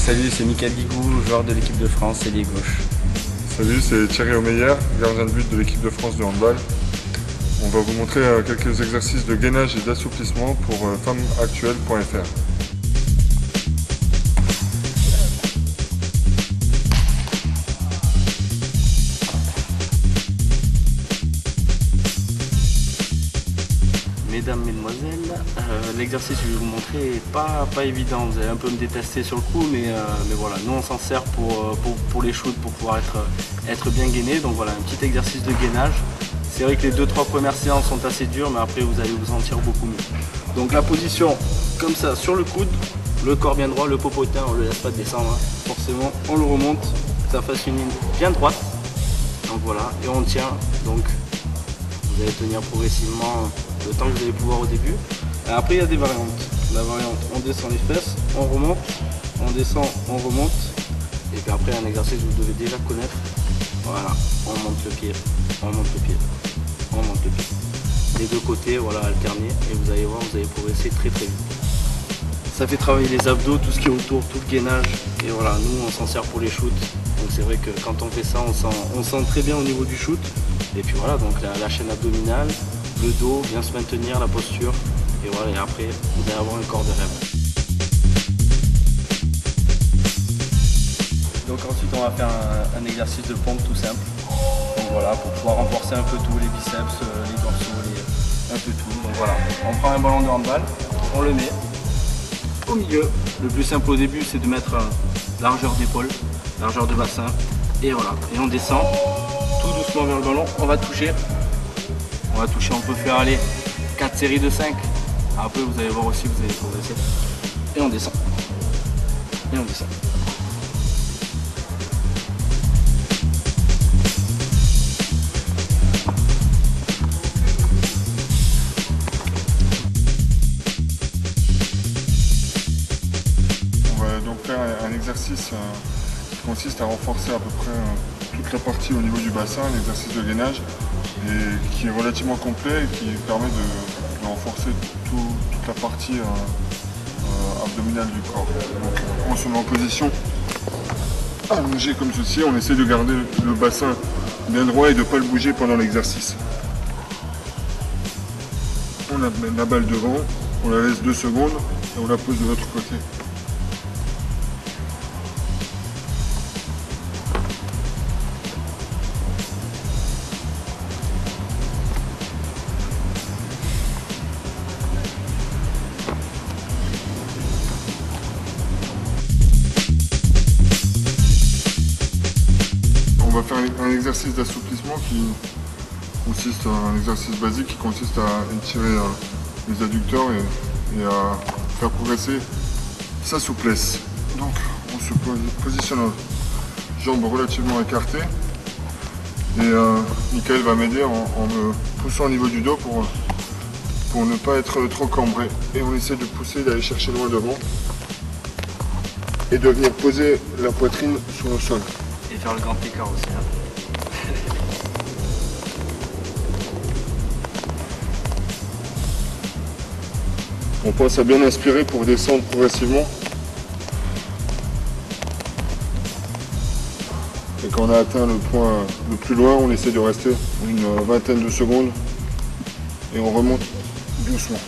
Salut, c'est Mickaël Guigou, joueur de l'équipe de France, ailier gauche. Salut, c'est Thierry Omeyer, gardien de but de l'équipe de France de handball. On va vous montrer quelques exercices de gainage et d'assouplissement pour femmeactuelle.fr. Mesdames, Mesdemoiselles, l'exercice que je vais vous montrer n'est pas évident. Vous allez un peu me détester sur le coup, mais voilà, nous on s'en sert pour les shoots, pour pouvoir être bien gainé. Donc voilà, un petit exercice de gainage. C'est vrai que les 2-3 premières séances sont assez dures, mais après vous allez vous sentir beaucoup mieux. Donc la position, comme ça, sur le coude, le corps bien droit, le popotin, on ne le laisse pas descendre, hein. Forcément, on le remonte, ça fasse une ligne bien droite. Donc voilà, et on tient. Donc vous allez tenir progressivement le temps que vous allez pouvoir au début. Et après il y a des variantes. La variante, on descend les fesses, on remonte, on descend, on remonte. Et puis après un exercice que vous devez déjà connaître. Voilà, on monte le pied, on monte le pied, on monte le pied. Les deux côtés, voilà, alterner. Et vous allez voir, vous allez progresser très vite. Ça fait travailler les abdos, tout ce qui est autour, tout le gainage. Et voilà, nous on s'en sert pour les shoots. Donc c'est vrai que quand on fait ça, on sent très bien au niveau du shoot. Et puis voilà, donc la chaîne abdominale, le dos, bien se maintenir, la posture. Et voilà, et après, vous allez avoir un corps de rêve. Donc ensuite, on va faire un exercice de pompe tout simple. Donc voilà, pour pouvoir renforcer un peu tout, les biceps, les dorsaux, un peu tout. Donc voilà, on prend un ballon de handball, on le met au milieu. Le plus simple au début, c'est de mettre largeur d'épaule, largeur de bassin. Et voilà, et on descend tout doucement vers le ballon. On va toucher, on peut faire aller 4 séries de 5. Après, vous allez voir aussi, vous allez progresser. Et on descend. Et on descend. On va donc faire un exercice qui consiste à renforcer à peu près toute la partie au niveau du bassin, un exercice de gainage, et qui est relativement complet et qui permet de renforcer toute la partie abdominale du corps. Donc, on se met en position allongée comme ceci, on essaie de garder le bassin bien droit et de ne pas le bouger pendant l'exercice. On amène la balle devant, on la laisse 2 secondes et on la pose de l'autre côté. On va faire un exercice d'assouplissement qui consiste à un exercice basique qui consiste à étirer les adducteurs et à faire progresser sa souplesse. Donc on se positionne jambes relativement écartées et Mickaël va m'aider en me poussant au niveau du dos pour ne pas être trop cambré. Et on essaie de pousser, d'aller chercher loin devant et de venir poser la poitrine sur le sol. Et faire le grand écart aussi. Hein. On pense à bien inspirer pour descendre progressivement. Et quand on a atteint le point le plus loin, on essaie de rester une vingtaine de secondes et on remonte doucement.